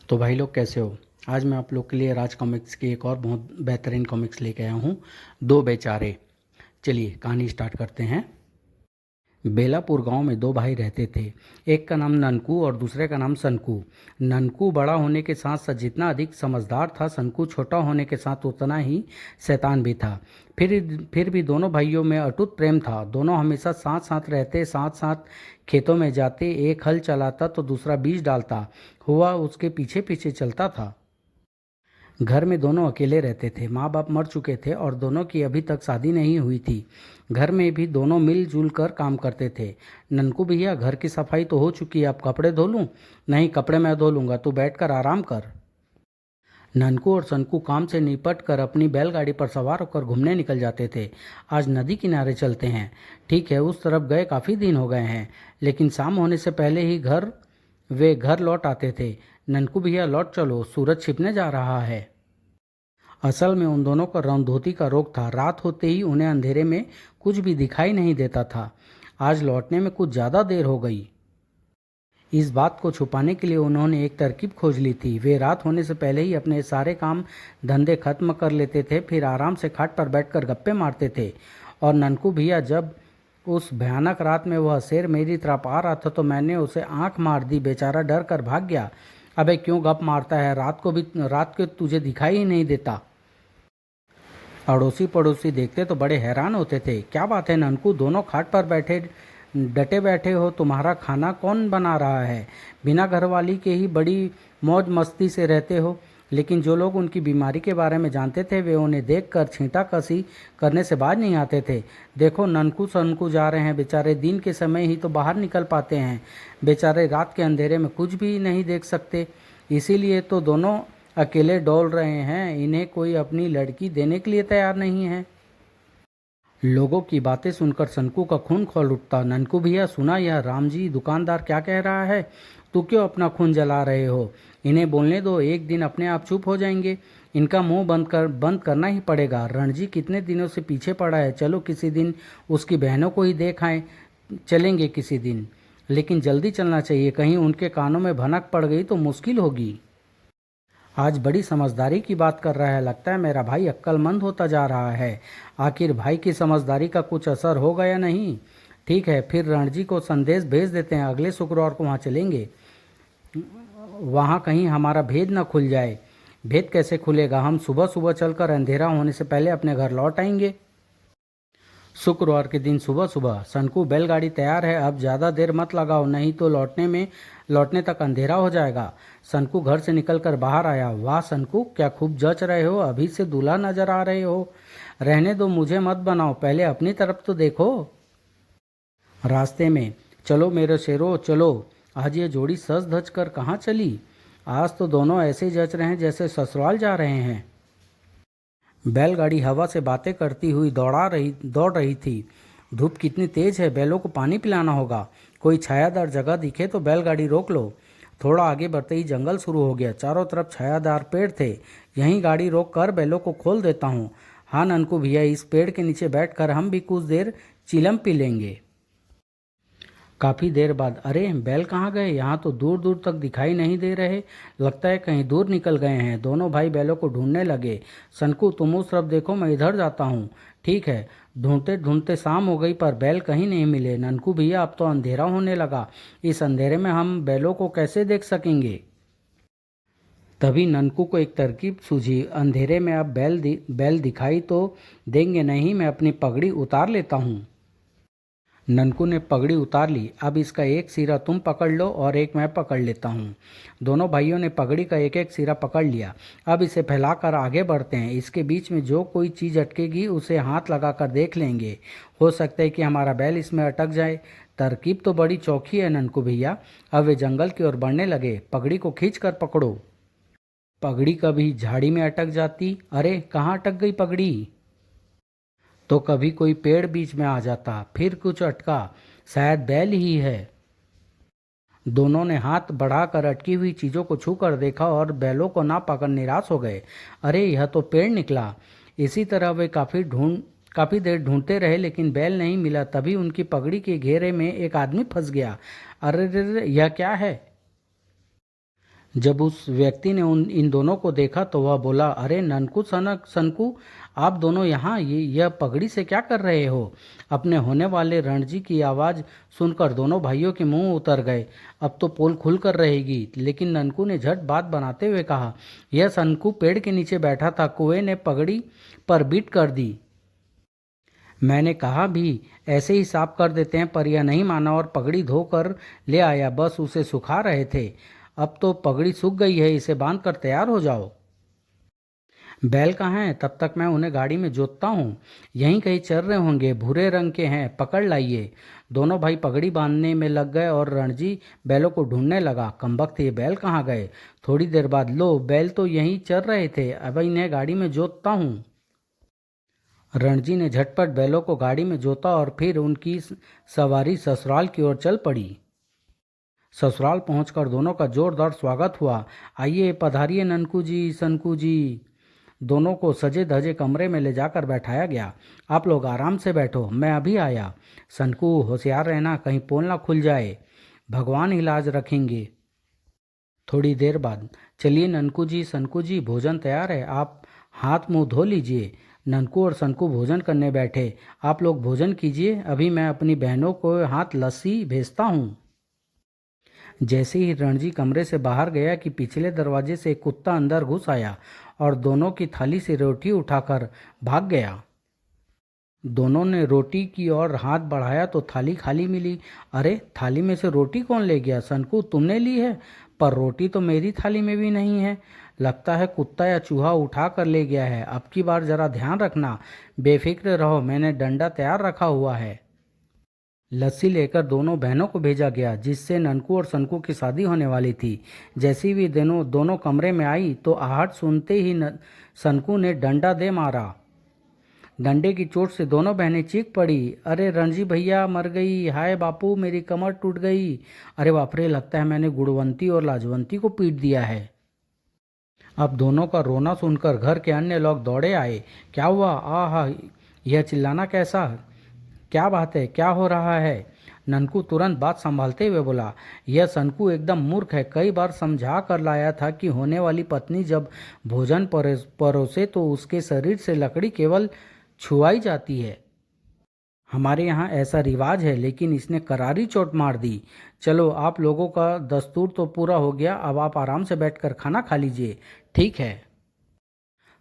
तो भाई लोग कैसे हो। आज मैं आप लोग के लिए राज कॉमिक्स की एक और बहुत बेहतरीन कॉमिक्स लेके आया हूँ, दो बेचारे। चलिए कहानी स्टार्ट करते हैं। बेलापुर गांव में दो भाई रहते थे। एक का नाम ननकू और दूसरे का नाम सनकू। ननकू बड़ा होने के साथ साथ जितना अधिक समझदार था, सनकू छोटा होने के साथ उतना ही शैतान भी था। फिर भी दोनों भाइयों में अटूट प्रेम था। दोनों हमेशा साथ साथ रहते, साथ साथ खेतों में जाते। एक हल चलाता तो दूसरा बीज डालता हुआ उसके पीछे पीछे चलता था। घर में दोनों अकेले रहते थे। माँ बाप मर चुके थे और दोनों की अभी तक शादी नहीं हुई थी। घर में भी दोनों मिलजुल कर काम करते थे। ननकू भैया, घर की सफाई तो हो चुकी है, अब कपड़े धो लूँ? नहीं, कपड़े मैं धो लूँगा, तू बैठ कर आराम कर। ननकू और सनकू काम से निपट कर अपनी बैलगाड़ी पर सवार होकर घूमने निकल जाते थे। आज नदी किनारे चलते हैं। ठीक है, उस तरफ गए काफ़ी दिन हो गए हैं, लेकिन शाम होने से पहले ही वे घर लौट आते थे। ननकू भैया लौट चलो, सूरज छिपने जा रहा है। असल में उन दोनों को रणधोती का रोग था। रात होते ही उन्हें अंधेरे में कुछ भी दिखाई नहीं देता था। आज लौटने में कुछ ज़्यादा देर हो गई। इस बात को छुपाने के लिए उन्होंने एक तरकीब खोज ली थी। वे रात होने से पहले ही अपने सारे काम धंधे खत्म कर लेते थे, फिर आराम से खाट पर बैठकर गप्पे मारते थे। और ननकू भैया, जब उस भयानक रात में वह शेर मेरी तरफ आ रहा था तो मैंने उसे आंख मार दी। बेचारा डर कर भाग गया। अबे क्यों गप मारता है? रात को तुझे दिखाई ही नहीं देता। अड़ोसी पड़ोसी देखते तो बड़े हैरान होते थे। क्या बात है ननकू, दोनों खाट पर बैठे डटे बैठे हो? तुम्हारा खाना कौन बना रहा है? बिना घरवाली के ही बड़ी मौज मस्ती से रहते हो। लेकिन जो लोग उनकी बीमारी के बारे में जानते थे, वे उन्हें देखकर छींटा कसी करने से बाज नहीं आते थे। देखो ननकू सनकू जा रहे हैं, बेचारे दिन के समय ही तो बाहर निकल पाते हैं। बेचारे रात के अंधेरे में कुछ भी नहीं देख सकते। इसीलिए तो दोनों अकेले डोल रहे हैं। इन्हें कोई अपनी लड़की देने के लिए तैयार नहीं है। लोगों की बातें सुनकर सनकू का खून खौल उठता। ननकू भैया, सुना यह रामजी दुकानदार क्या कह रहा है? तू क्यों अपना खून जला रहे हो? इन्हें बोलने दो, एक दिन अपने आप चुप हो जाएंगे। इनका मुंह बंद करना ही पड़ेगा। रणजी कितने दिनों से पीछे पड़ा है। चलो किसी दिन उसकी बहनों को ही देख आए। चलेंगे किसी दिन, लेकिन जल्दी चलना चाहिए, कहीं उनके कानों में भनक पड़ गई तो मुश्किल होगी। आज बड़ी समझदारी की बात कर रहा है। लगता है मेरा भाई अक्लमंद होता जा रहा है। आखिर भाई की समझदारी का कुछ असर होगा या नहीं? ठीक है, फिर रणजी को संदेश भेज देते हैं। अगले शुक्रवार को वहाँ चलेंगे। वहाँ कहीं हमारा भेद न खुल जाए। भेद कैसे खुलेगा? हम सुबह सुबह चलकर अंधेरा होने से पहले अपने घर लौट आएंगे। शुक्रवार के दिन सुबह सुबह। सनकू, बैलगाड़ी तैयार है, अब ज़्यादा देर मत लगाओ, नहीं तो लौटने तक अंधेरा हो जाएगा। सनकू घर से निकलकर बाहर आया। वाह सनकू, क्या खूब जच रहे हो, अभी से दूल्हा नजर आ रहे हो। रहने दो, मुझे मत बनाओ, पहले अपनी तरफ तो देखो। रास्ते में, चलो मेरे शेरो चलो। आज ये जोड़ी सज धज कर कहाँ चली? आज तो दोनों ऐसे जच रहे हैं जैसे ससुराल जा रहे हैं। बैलगाड़ी हवा से बातें करती हुई दौड़ रही थी। धूप कितनी तेज है, बैलों को पानी पिलाना होगा। कोई छायादार जगह दिखे तो बैलगाड़ी रोक लो। थोड़ा आगे बढ़ते ही जंगल शुरू हो गया। चारों तरफ छायादार पेड़ थे। यहीं गाड़ी रोक कर बैलों को खोल देता हूँ। हाँ ननकू भैया, इस पेड़ के नीचे बैठकर हम भी कुछ देर चिलम पी लेंगे। काफ़ी देर बाद, अरे बैल कहाँ गए? यहाँ तो दूर दूर तक दिखाई नहीं दे रहे। लगता है कहीं दूर निकल गए हैं। दोनों भाई बैलों को ढूंढने लगे। सनकू, तुम उस तरफ देखो, मैं इधर जाता हूँ। ठीक है। ढूंढते ढूंढते शाम हो गई पर बैल कहीं नहीं मिले। ननकू भैया, अब तो अंधेरा होने लगा। इस अंधेरे में हम बैलों को कैसे देख सकेंगे? तभी ननकू को एक तरकीब सूझी। अंधेरे में अब बैल दिखाई तो देंगे नहीं, मैं अपनी पगड़ी उतार लेता हूँ। ननकू ने पगड़ी उतार ली। अब इसका एक सिरा तुम पकड़ लो और एक मैं पकड़ लेता हूँ। दोनों भाइयों ने पगड़ी का एक एक सिरा पकड़ लिया। अब इसे फैलाकर आगे बढ़ते हैं। इसके बीच में जो कोई चीज़ अटकेगी उसे हाथ लगाकर देख लेंगे। हो सकता है कि हमारा बैल इसमें अटक जाए। तरकीब तो बड़ी चौखी है ननकू भैया। अब वे जंगल की ओर बढ़ने लगे। पगड़ी को खींच कर पकड़ो। पगड़ी कभी झाड़ी में अटक जाती। अरे कहाँ अटक गई पगड़ी? तो कभी कोई पेड़ बीच में आ जाता। फिर कुछ अटका, शायद बैल ही है। दोनों ने हाथ बढ़ाकर अटकी हुई चीजों को छू कर देखा और बैलों को ना पाकर निराश हो गए। अरे यह तो पेड़ निकला। इसी तरह वे काफी देर ढूंढते रहे, लेकिन बैल नहीं मिला। तभी उनकी पगड़ी के घेरे में एक आदमी फंस गया। अरे रे रे, यह क्या है? जब उस व्यक्ति ने उन इन दोनों को देखा तो वह बोला, अरे ननकू सनकू, आप दोनों यहाँ यह पगड़ी से क्या कर रहे हो? अपने होने वाले रणजी की आवाज़ सुनकर दोनों भाइयों के मुंह उतर गए। अब तो पोल खुल कर रहेगी। लेकिन ननकू ने झट बात बनाते हुए कहा, यह सनकू पेड़ के नीचे बैठा था, कुएं ने पगड़ी पर बीट कर दी। मैंने कहा भी ऐसे ही साफ कर देते हैं, पर यह नहीं माना और पगड़ी धोकर ले आया। बस उसे सुखा रहे थे। अब तो पगड़ी सूख गई है, इसे बांध कर तैयार हो जाओ। बैल कहाँ हैं? तब तक मैं उन्हें गाड़ी में जोतता हूँ। यहीं कहीं चल रहे होंगे, भूरे रंग के हैं, पकड़ लाइए। दोनों भाई पगड़ी बांधने में लग गए और रणजी बैलों को ढूंढने लगा। कमबख्त, ये बैल कहाँ गए? थोड़ी देर बाद, लो बैल तो यहीं चल रहे थे, अब इन्हें गाड़ी में जोतता हूँ। रणजी ने झटपट बैलों को गाड़ी में जोता और फिर उनकी सवारी ससुराल की ओर चल पड़ी। ससुराल पहुंचकर दोनों का जोरदार स्वागत हुआ। आइए पधारिए ननकू जी, सनकू जी। दोनों को सजे धजे कमरे में ले जाकर बैठाया गया। आप लोग आराम से बैठो, मैं अभी आया। सनकू, होशियार रहना, कहीं पोल ना खुल जाए। भगवान इलाज रखेंगे। थोड़ी देर बाद, चलिए ननकू जी, सनकू जी, भोजन तैयार है, आप हाथ मुंह धो लीजिए। ननकू और सनकू भोजन करने बैठे। आप लोग भोजन कीजिए, अभी मैं अपनी बहनों को हाथ लस्सी भेजता हूँ। जैसे ही रणजी कमरे से बाहर गया कि पिछले दरवाजे से एक कुत्ता अंदर घुस आया और दोनों की थाली से रोटी उठाकर भाग गया। दोनों ने रोटी की ओर हाथ बढ़ाया तो थाली खाली मिली। अरे, थाली में से रोटी कौन ले गया? सनकू, तुमने ली है? पर रोटी तो मेरी थाली में भी नहीं है। लगता है कुत्ता या चूहा उठा कर ले गया है। अब की बार जरा ध्यान रखना। बेफिक्र रहो, मैंने डंडा तैयार रखा हुआ है। लस्सी लेकर दोनों बहनों को भेजा गया, जिससे ननकू और सनकू की शादी होने वाली थी। जैसी भी दोनों कमरे में आई तो आहट सुनते ही सनकू ने डंडा दे मारा। डंडे की चोट से दोनों बहनें चीख पड़ी, अरे रणजी भैया मर गई, हाय बापू मेरी कमर टूट गई। अरे बाप रे, लगता है मैंने गुणवंती और लाजवंती को पीट दिया है। अब दोनों का रोना सुनकर घर के अन्य लोग दौड़े आए। क्या हुआ? आहा, यह चिल्लाना कैसा? क्या बात है? क्या हो रहा है? ननकू तुरंत बात संभालते हुए बोला, यह सनकू एकदम मूर्ख है। कई बार समझा कर लाया था कि होने वाली पत्नी जब भोजन परोसे तो उसके शरीर से लकड़ी केवल छुआई जाती है। हमारे यहाँ ऐसा रिवाज है, लेकिन इसने करारी चोट मार दी। चलो, आप लोगों का दस्तूर तो पूरा हो गया, अब आप आराम से बैठकर खाना खा लीजिए। ठीक है।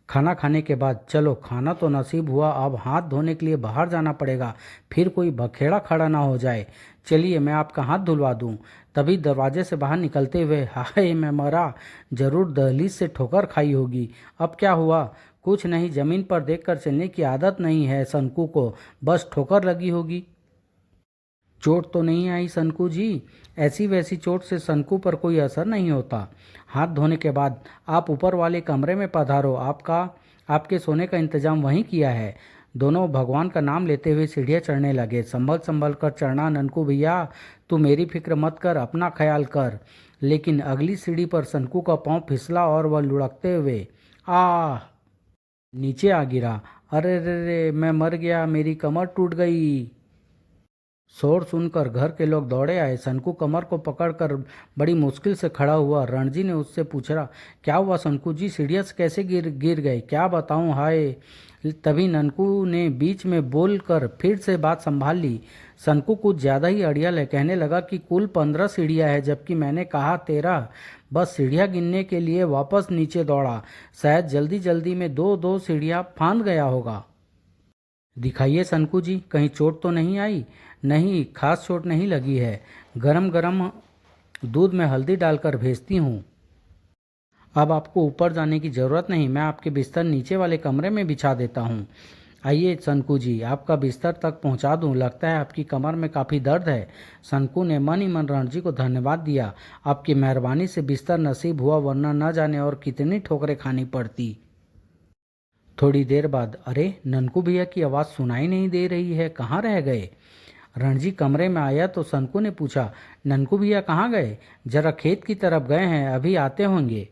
खाना खाने के बाद, चलो खाना तो नसीब हुआ, अब हाथ धोने के लिए बाहर जाना पड़ेगा, फिर कोई बखेड़ा खड़ा ना हो जाए। चलिए मैं आपका हाथ धुलवा दूं। तभी दरवाजे से बाहर निकलते हुए, हाय मैं मरा, जरूर दहलीज से ठोकर खाई होगी। अब क्या हुआ? कुछ नहीं, जमीन पर देखकर चलने की आदत नहीं है सनकू को, बस ठोकर लगी होगी। चोट तो नहीं आई सनकू जी? ऐसी वैसी चोट से सनकू पर कोई असर नहीं होता। हाथ धोने के बाद आप ऊपर वाले कमरे में पधारो, आपके सोने का इंतजाम वहीं किया है। दोनों भगवान का नाम लेते हुए सीढ़ियाँ चढ़ने लगे। संभल संभल कर चढ़ना ननकू भैया, तू मेरी फिक्र मत कर, अपना ख्याल कर। लेकिन अगली सीढ़ी पर सनकू का पाँव फिसला और वह लुढ़कते हुए नीचे आ गिरा। अरे रे रे, मैं मर गया, मेरी कमर टूट गई। शोर सुनकर घर के लोग दौड़े आए। सनकू कमर को पकड़कर बड़ी मुश्किल से खड़ा हुआ। रणजी ने उससे पूछा, क्या हुआ सनकू जी? सीढ़ियों से कैसे गिर गए? क्या बताऊं, हाय। तभी ननकू ने बीच में बोलकर फिर से बात संभाल ली। सनकू कुछ ज़्यादा ही अड़ियल है, कहने लगा कि कुल 15 सीढ़ियाँ हैं, जबकि मैंने कहा 13। बस सीढ़ियाँ गिनने के लिए वापस नीचे दौड़ा। शायद जल्दी जल्दी में दो दो सीढ़ियाँ फांद गया होगा। दिखाइए सनकू जी, कहीं चोट तो नहीं आई? नहीं, खास चोट नहीं लगी है। गरम गरम दूध में हल्दी डालकर भेजती हूँ। अब आपको ऊपर जाने की ज़रूरत नहीं, मैं आपके बिस्तर नीचे वाले कमरे में बिछा देता हूँ। आइए सनकू जी, आपका बिस्तर तक पहुँचा दूँ। लगता है आपकी कमर में काफ़ी दर्द है। सनकू ने मन ही मन रणजी को धन्यवाद दिया। आपकी मेहरबानी से बिस्तर नसीब हुआ, वरना न जाने और कितनी ठोकरें खानी पड़ती। थोड़ी देर बाद, अरे ननकू भैया की आवाज़ सुनाई नहीं दे रही है, कहाँ रह गए? रणजी कमरे में आया तो सनकू ने पूछा, ननकू भैया कहाँ गए? जरा खेत की तरफ गए हैं, अभी आते होंगे।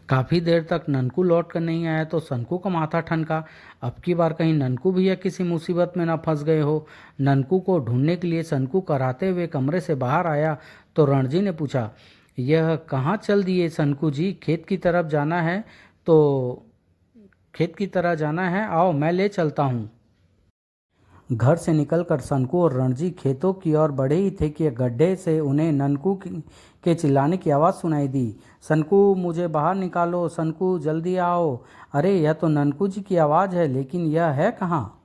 काफ़ी देर तक ननकू लौट कर नहीं आया तो सनकू का माथा ठनका। अब की बार कहीं ननकू भैया किसी मुसीबत में न फंस गए हो। ननकू को ढूंढने के लिए सनकू कराते हुए कमरे से बाहर आया तो रणजी ने पूछा, यह कहाँ चल दिए सनकू जी? खेत की तरफ जाना है तो खेत की तरह जाना है, आओ मैं ले चलता हूँ। घर से निकलकर सनकू और रणजी खेतों की ओर बढ़े ही थे कि गड्ढे से उन्हें ननकू के चिल्लाने की आवाज़ सुनाई दी। सनकू मुझे बाहर निकालो, सनकू जल्दी आओ। अरे यह तो ननकू जी की आवाज़ है, लेकिन यह है कहाँ?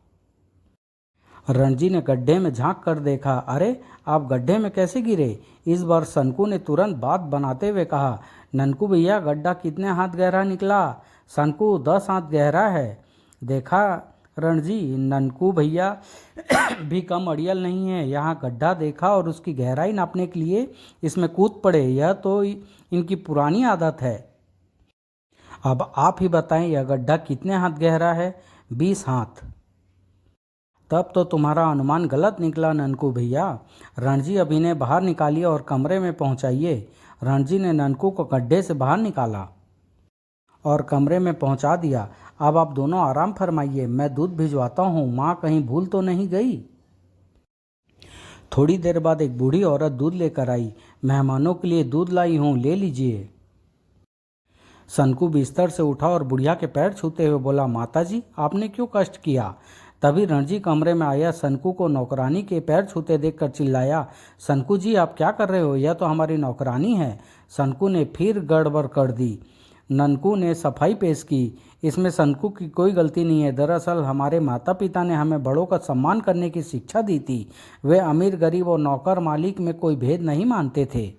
रणजी ने गड्ढे में झांक कर देखा। अरे आप गड्ढे में कैसे गिरे? इस बार सनकू ने तुरंत बात बनाते हुए कहा। ननकू भैया, गड्ढा कितने हाथ गहरा निकला? सनकू 10 हाथ गहरा है। देखा रणजी, ननकू भैया भी कम अड़ियल नहीं है। यहाँ गड्ढा देखा और उसकी गहराई नापने के लिए इसमें कूद पड़े। यह तो इनकी पुरानी आदत है। अब आप ही बताएं, यह गड्ढा कितने हाथ गहरा है? 20 हाथ। तब तो तुम्हारा अनुमान गलत निकला ननकू भैया। रणजी अभी ने बाहर निकालिए और कमरे में पहुंचाइए। रणजी ने ननकू को गड्ढे से बाहर निकाला और कमरे में पहुंचा दिया। अब आप दोनों आराम फरमाइए, मैं दूध भिजवाता हूँ। माँ कहीं भूल तो नहीं गई? थोड़ी देर बाद एक बूढ़ी औरत दूध लेकर आई। मेहमानों के लिए दूध लाई हूँ, ले लीजिए। सनकू बिस्तर से उठा और बुढ़िया के पैर छूते हुए बोला, माताजी आपने क्यों कष्ट किया? तभी रणजी कमरे में आया। सनकू को नौकरानी के पैर छूते देखकर चिल्लाया, सनकू जी आप क्या कर रहे हो? यह तो हमारी नौकरानी है। सनकू ने फिर गड़बड़ कर दी। ननकू ने सफाई पेश की, इसमें सनकू की कोई गलती नहीं है। दरअसल हमारे माता पिता ने हमें बड़ों का सम्मान करने की शिक्षा दी थी। वे अमीर गरीब और नौकर मालिक में कोई भेद नहीं मानते थे।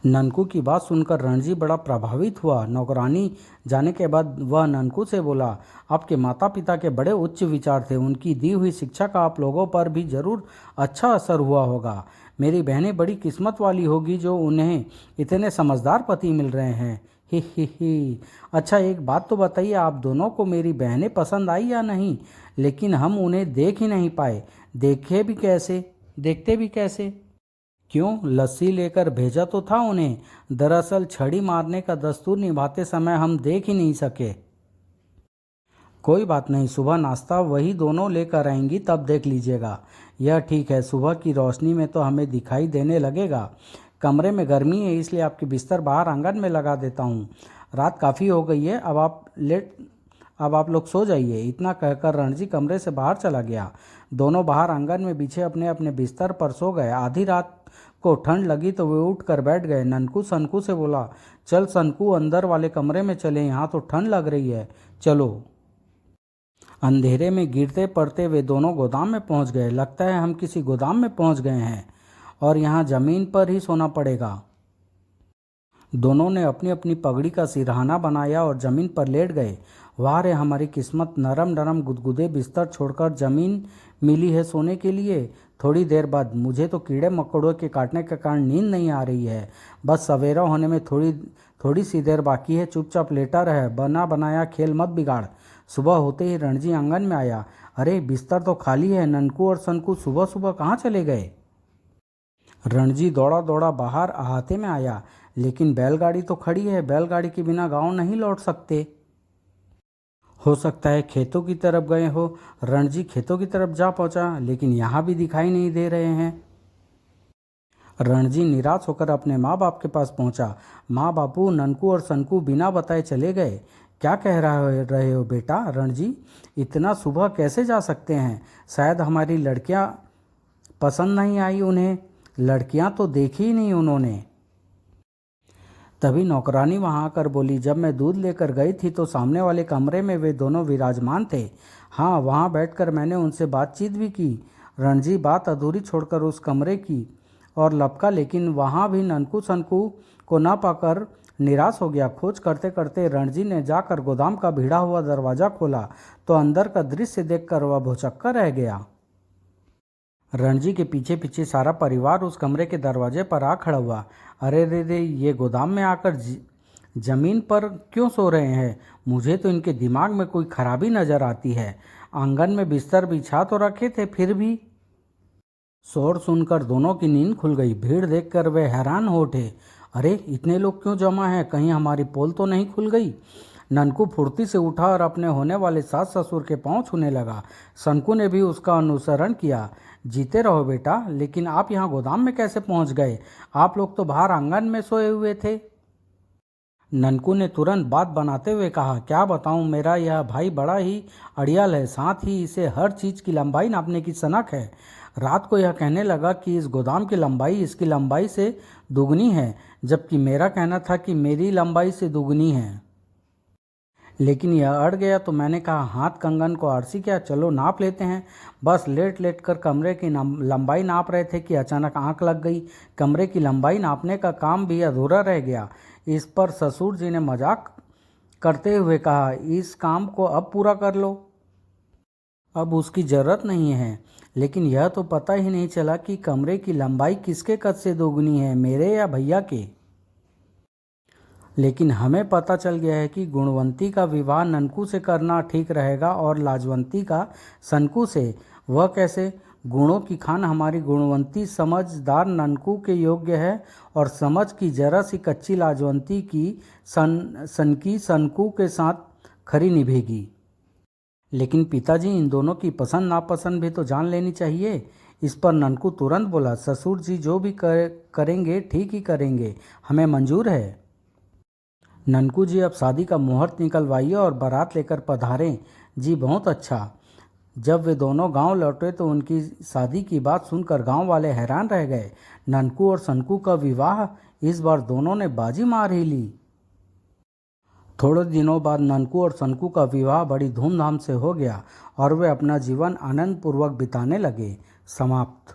ननकू की बात सुनकर रणजी बड़ा प्रभावित हुआ। नौकरानी जाने के बाद वह ननकू से बोला, आपके माता पिता के बड़े उच्च विचार थे। उनकी दी हुई शिक्षा का आप लोगों पर भी जरूर अच्छा असर हुआ होगा। मेरी बहनें बड़ी किस्मत वाली होगी जो उन्हें इतने समझदार पति मिल रहे हैं। ही। अच्छा एक बात तो बताइए, आप दोनों को मेरी बहनें पसंद आई या नहीं? लेकिन हम उन्हें देख ही नहीं पाए। देखते भी कैसे? क्यों, लस्सी लेकर भेजा तो था उन्हें। दरअसल छड़ी मारने का दस्तूर निभाते समय हम देख ही नहीं सके। कोई बात नहीं, सुबह नाश्ता वही दोनों लेकर आएंगी, तब देख लीजिएगा। यह ठीक है, सुबह की रोशनी में तो हमें दिखाई देने लगेगा। कमरे में गर्मी है, इसलिए आपके बिस्तर बाहर आंगन में लगा देता हूँ। रात काफ़ी हो गई है, अब आप लोग सो जाइए। इतना कहकर रणजी कमरे से बाहर चला गया। दोनों बाहर आंगन में बिछे अपने अपने बिस्तर पर सो गए। आधी रात को ठंड लगी तो वे उठ कर बैठ गए। ननकू सनकू से बोला, चल सनकू अंदर वाले कमरे में चले, यहाँ तो ठंड लग रही है, चलो। अंधेरे में गिरते पड़ते वे दोनों गोदाम में पहुंच गए। लगता है हम किसी गोदाम में पहुंच गए हैं और यहाँ जमीन पर ही सोना पड़ेगा। दोनों ने अपनी अपनी पगड़ी का सिरहाना बनाया और जमीन पर लेट गए। वाह रे हमारी किस्मत, नरम नरम गुदगुदे बिस्तर छोड़कर जमीन मिली है सोने के लिए। थोड़ी देर बाद, मुझे तो कीड़े मकोड़ों के काटने के कारण नींद नहीं आ रही है। बस सवेरा होने में थोड़ी सी देर बाकी है। चुपचाप लेटा रहे, बना बनाया खेल मत बिगाड़। सुबह होते ही रणजी आंगन में आया। अरे बिस्तर तो खाली है। ननकू और सनकू सुबह सुबह कहाँ चले गए? रणजी दौड़ा दौड़ा बाहर अहाते में आया, लेकिन बैलगाड़ी तो खड़ी है। बैलगाड़ी के बिना गांव नहीं लौट सकते। हो सकता है खेतों की तरफ गए हो। रणजी खेतों की तरफ जा पहुंचा, लेकिन यहाँ भी दिखाई नहीं दे रहे हैं। रणजी निराश होकर अपने माँ बाप के पास पहुंचा। माँ बापू, ननकू और सनकू बिना बताए चले गए। क्या कह रहे हो बेटा? रणजी, इतना सुबह कैसे जा सकते हैं? शायद हमारी लड़कियाँ पसंद नहीं आई उन्हें। लड़कियाँ तो देखी ही नहीं उन्होंने। तभी नौकरानी वहां आकर बोली, जब मैं दूध लेकर गई थी तो सामने वाले कमरे में वे दोनों विराजमान थे। हाँ, वहां बैठकर मैंने उनसे बातचीत भी की। रणजी बात अधूरी छोड़कर उस कमरे की और लपका, लेकिन वहां भी ननकू सनकू को न पाकर निराश हो गया। खोज करते करते रणजी ने जाकर गोदाम का भिड़ा हुआ दरवाज़ा खोला तो अंदर का दृश्य देखकर वह भौचक्का रह गया। रणजी के पीछे पीछे सारा परिवार उस कमरे के दरवाजे पर आ खड़ा हुआ। अरे रे, ये गोदाम में आकर जमीन पर क्यों सो रहे हैं? मुझे तो इनके दिमाग में कोई खराबी नजर आती है। आंगन में बिस्तर बिछा तो रखे थे, फिर भी। शोर सुनकर दोनों की नींद खुल गई। भीड़ देखकर वे हैरान हो उठे। अरे इतने लोग क्यों जमा हैं? कहीं हमारी पोल तो नहीं खुल गई? ननकू फुर्ती से उठा और अपने होने वाले सास ससुर के पांव छूने लगा। सनकू ने भी उसका अनुसरण किया। जीते रहो बेटा, लेकिन आप यहाँ गोदाम में कैसे पहुँच गए? आप लोग तो बाहर आंगन में सोए हुए थे। ननकू ने तुरंत बात बनाते हुए कहा, क्या बताऊं, मेरा यह भाई बड़ा ही अड़ियल है, साथ ही इसे हर चीज़ की लंबाई नापने की सनक है। रात को यह कहने लगा कि इस गोदाम की लंबाई इसकी लंबाई से दुगनी है, जबकि मेरा कहना था कि मेरी लंबाई से दुगनी है। लेकिन यह अड़ गया तो मैंने कहा, हाथ कंगन को आरसी क्या, चलो नाप लेते हैं। बस लेट लेट कर कमरे की लंबाई नाप रहे थे कि अचानक आंख लग गई। कमरे की लंबाई नापने का काम भी अधूरा रह गया। इस पर ससुर जी ने मजाक करते हुए कहा, इस काम को अब पूरा कर लो, अब उसकी ज़रूरत नहीं है। लेकिन यह तो पता ही नहीं चला कि कमरे की लंबाई किसके कद से दोगुनी है, मेरे या भैया के। लेकिन हमें पता चल गया है कि गुणवंती का विवाह ननकू से करना ठीक रहेगा और लाजवंती का सनकू से। वह कैसे? गुणों की खान हमारी गुणवंती समझदार ननकू के योग्य है और समझ की जरा सी कच्ची लाजवंती की सनकी सनकू के साथ खरी निभेगी। लेकिन पिताजी, इन दोनों की पसंद नापसंद भी तो जान लेनी चाहिए। इस पर ननकू तुरंत बोला, ससुर जी जो भी करेंगे ठीक ही करेंगे, हमें मंजूर है। ननकू जी, अब शादी का मुहूर्त निकलवाइए और बारात लेकर पधारें। जी बहुत अच्छा। जब वे दोनों गांव लौटे तो उनकी शादी की बात सुनकर गांव वाले हैरान रह गए। ननकू और सनकू का विवाह, इस बार दोनों ने बाजी मार ही ली। थोड़े दिनों बाद ननकू और सनकू का विवाह बड़ी धूमधाम से हो गया और वे अपना जीवन आनंदपूर्वक बिताने लगे। समाप्त।